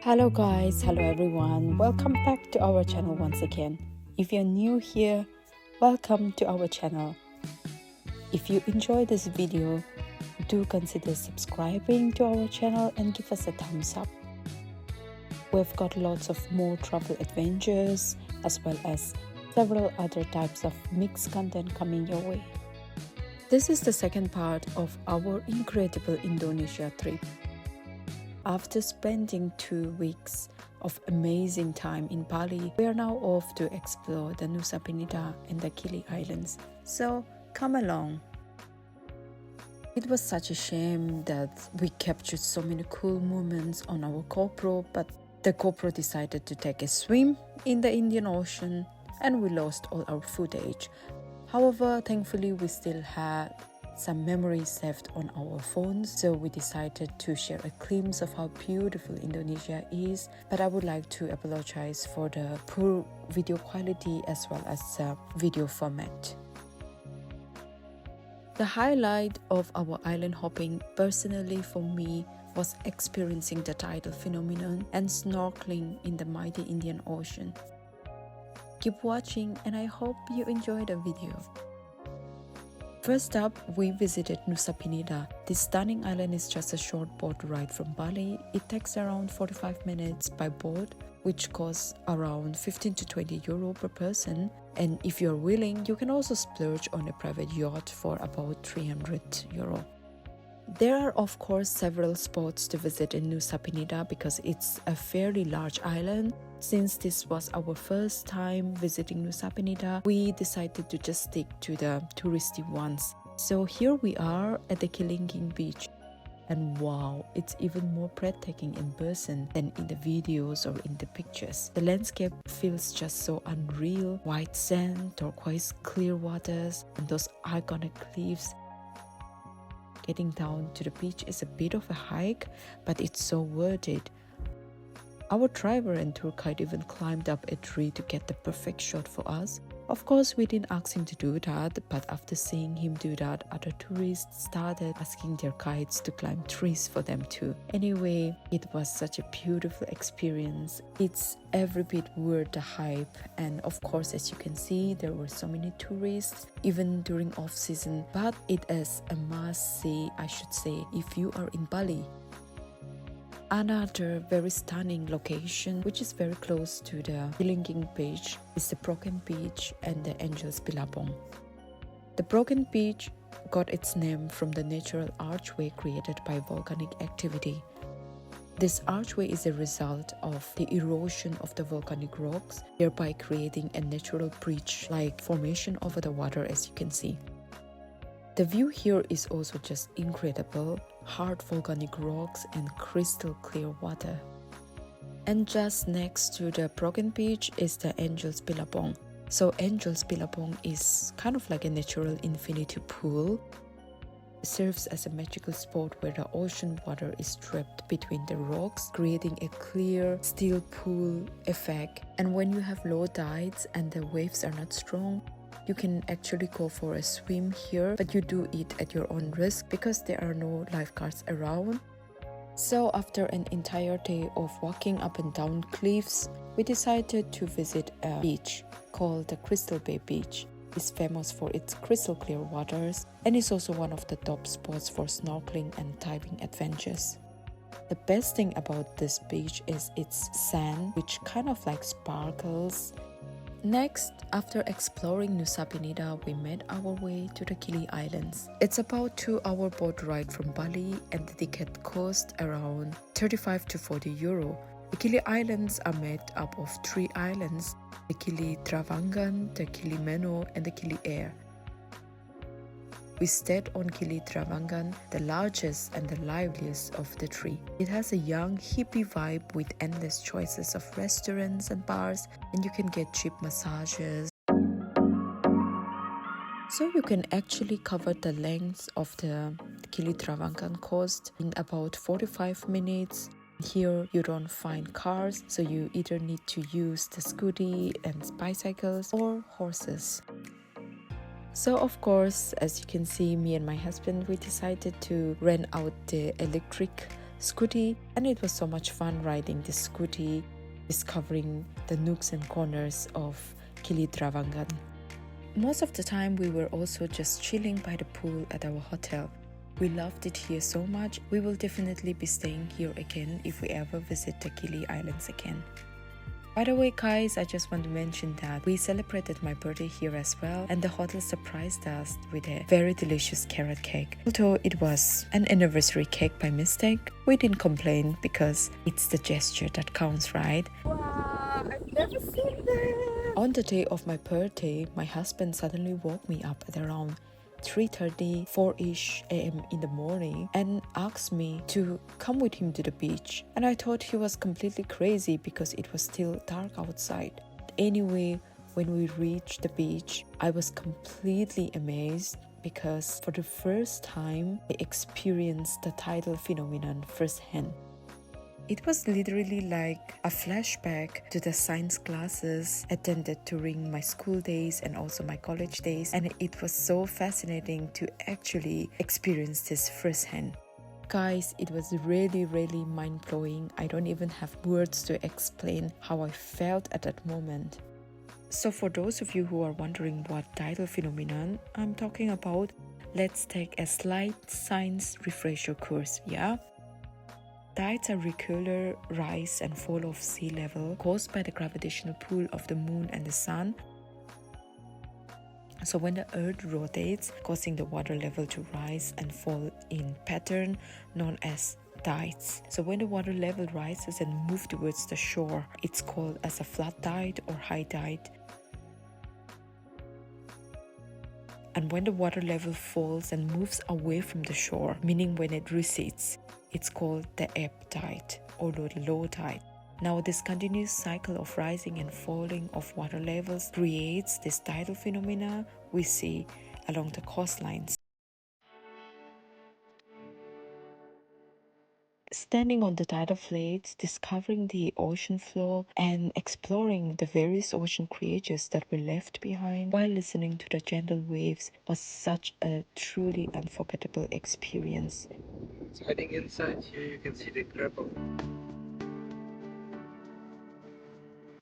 Hello guys, hello everyone, welcome back to our channel once again. If you're new here, welcome to our channel. If you enjoy this video, do consider subscribing to our channel and give us a thumbs up. We've got lots of more travel adventures as well as several other types of mixed content coming your way. This is the second part of our incredible Indonesia trip. After spending 2 weeks of amazing time in Bali, we are now off to explore the Nusa Penida and the Gili Islands. So come along. It was such a shame that we captured so many cool moments on our GoPro, but the GoPro decided to take a swim in the Indian Ocean and we lost all our footage. However, thankfully we still had some memories saved on our phones, so we decided to share a glimpse of how beautiful Indonesia is. But I would like to apologize for the poor video quality as well as video format. The highlight of our island hopping personally for me was experiencing the tidal phenomenon and snorkeling in the mighty Indian Ocean. Keep watching and I hope you enjoy the video. First up, we visited Nusa Penida. This stunning island is just a short boat ride from Bali. It takes around 45 minutes by boat, which costs around 15 to 20 euro per person. And if you're willing, you can also splurge on a private yacht for about 300 euro. There are of course several spots to visit in Nusa Penida because it's a fairly large island. Since this was our first time visiting Nusa Penida, we decided to just stick to the touristy ones. So here we are at the Kelingking Beach. And wow, it's even more breathtaking in person than in the videos or in the pictures. The landscape feels just so unreal. White sand, turquoise clear waters, and those iconic cliffs. Getting down to the beach is a bit of a hike, but it's so worth it. Our driver and tour guide even climbed up a tree to get the perfect shot for us. Of course, we didn't ask him to do that, but after seeing him do that, other tourists started asking their guides to climb trees for them too. Anyway, it was such a beautiful experience. It's every bit worth the hype, and of course, as you can see, there were so many tourists even during off-season, but it is a must-see, I should say, if you are in Bali. Another very stunning location, which is very close to the Kelingking Beach, is the Broken Beach and the Angel's Billabong. The Broken Beach got its name from the natural archway created by volcanic activity. This archway is a result of the erosion of the volcanic rocks, thereby creating a natural bridge-like formation over the water, as you can see. The view here is also just incredible, hard volcanic rocks and crystal clear water. And just next to the Broken Beach is the Angel's Billabong. So Angel's Billabong is kind of like a natural infinity pool. It serves as a magical spot where the ocean water is trapped between the rocks, creating a clear, still pool effect. And when you have low tides and the waves are not strong, you can actually go for a swim here, but you do it at your own risk because there are no lifeguards around. So after an entire day of walking up and down cliffs, we decided to visit a beach called the Crystal Bay Beach. It's famous for its crystal clear waters and is also one of the top spots for snorkeling and diving adventures. The best thing about this beach is its sand, which kind of like sparkles. Next, after exploring Nusa Penida, we made our way to the Gili Islands. It's about 2-hour boat ride from Bali and the ticket cost around 35 to 40 euro. The Gili Islands are made up of 3 islands, the Gili Trawangan, the Gili Meno and the Gili Air. We stayed on Gili Trawangan, the largest and the liveliest of the 3. It has a young hippie vibe with endless choices of restaurants and bars, and you can get cheap massages. So you can actually cover the length of the Gili Trawangan coast in about 45 minutes. Here you don't find cars, so you either need to use the scooty and bicycles or horses. So of course, as you can see, me and my husband, we decided to rent out the electric scooty, and it was so much fun riding this scooty, discovering the nooks and corners of Gili Trawangan. Most of the time we were also just chilling by the pool at our hotel. We loved it here so much. We will definitely be staying here again if we ever visit the Gili Islands again. By the way, guys, I just want to mention that we celebrated my birthday here as well, and the hotel surprised us with a very delicious carrot cake. Although it was an anniversary cake by mistake, we didn't complain because it's the gesture that counts, right? Wow, I've never seen this! On the day of my birthday, my husband suddenly woke me up at around 3:30, 4-ish a.m. in the morning and asked me to come with him to the beach. And I thought he was completely crazy because it was still dark outside. Anyway, when we reached the beach, I was completely amazed because for the first time, I experienced the tidal phenomenon firsthand. It was literally like a flashback to the science classes attended during my school days and also my college days, and it was so fascinating to actually experience this firsthand. Guys, it was really mind-blowing. I don't even have words to explain how I felt at that moment. So for those of you who are wondering what tidal phenomenon I'm talking about, let's take a slight science refresher course, yeah? Tides are regular rise and fall of sea level caused by the gravitational pull of the moon and the sun. So when the earth rotates, causing the water level to rise and fall in pattern known as tides. So when the water level rises and moves towards the shore, it's called as a flood tide or high tide. And when the water level falls and moves away from the shore, meaning when it recedes, it's called the ebb tide or the low tide. Now this continuous cycle of rising and falling of water levels creates this tidal phenomena we see along the coastlines. Standing on the tidal flats, discovering the ocean floor and exploring the various ocean creatures that were left behind while listening to the gentle waves was such a truly unforgettable experience. It's hiding inside here, you can see the grapple.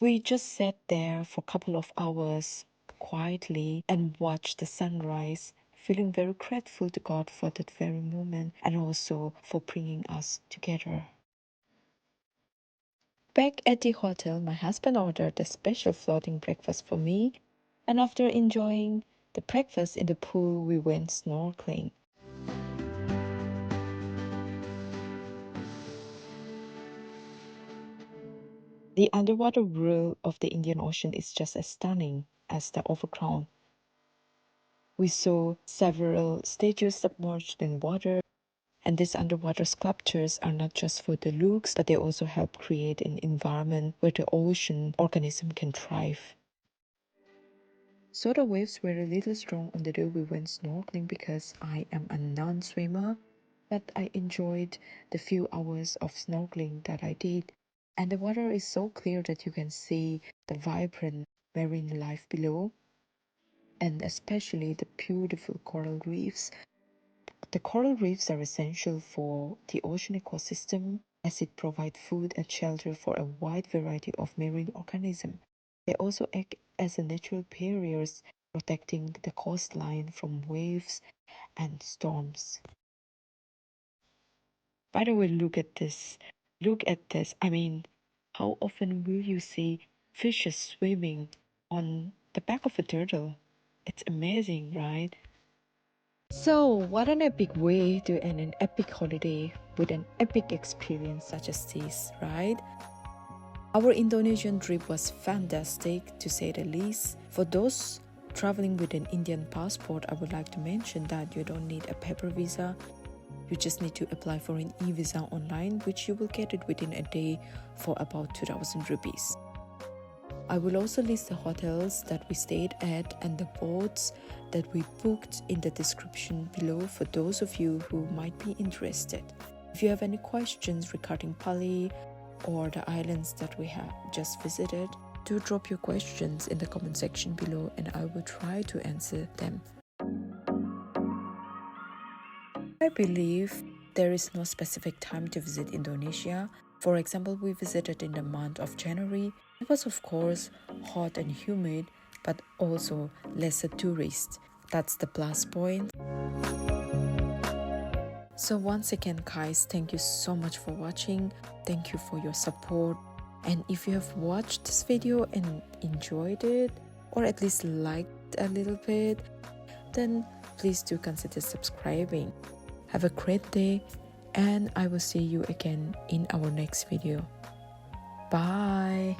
We just sat there for a couple of hours quietly and watched the sunrise, feeling very grateful to God for that very moment and also for bringing us together. Back at the hotel, my husband ordered a special floating breakfast for me, and after enjoying the breakfast in the pool, we went snorkeling. The underwater world of the Indian Ocean is just as stunning as the overground. We saw several statues submerged in water, and these underwater sculptures are not just for the looks, but they also help create an environment where the ocean organism can thrive. So the waves were a little strong on the day we went snorkeling because I am a non-swimmer, but I enjoyed the few hours of snorkeling that I did. And the water is so clear that you can see the vibrant marine life below, and especially the beautiful coral reefs. The coral reefs are essential for the ocean ecosystem as it provides food and shelter for a wide variety of marine organisms. They also act as a natural barriers, protecting the coastline from waves and storms. By the way, look at this. Look at this. I mean, how often will you see fishes swimming on the back of a turtle? It's amazing, right? So, what an epic way to end an epic holiday with an epic experience such as this, right? Our Indonesian trip was fantastic to say the least. For those traveling with an Indian passport, I would like to mention that you don't need a paper visa. You just need to apply for an e-visa online, which you will get it within a day for about 2,000 rupees. I will also list the hotels that we stayed at and the boats that we booked in the description below for those of you who might be interested. If you have any questions regarding Bali or the islands that we have just visited, do drop your questions in the comment section below and I will try to answer them. I believe There is no specific time to visit Indonesia. For example, we visited in the month of January. It was of course hot and humid, but also lesser tourists. That's the plus point. So once again guys, thank you so much for watching. Thank you for your support. And if you have watched this video and enjoyed it, or at least liked a little bit, then please do consider subscribing. Have a great day, and I will see you again in our next video. Bye.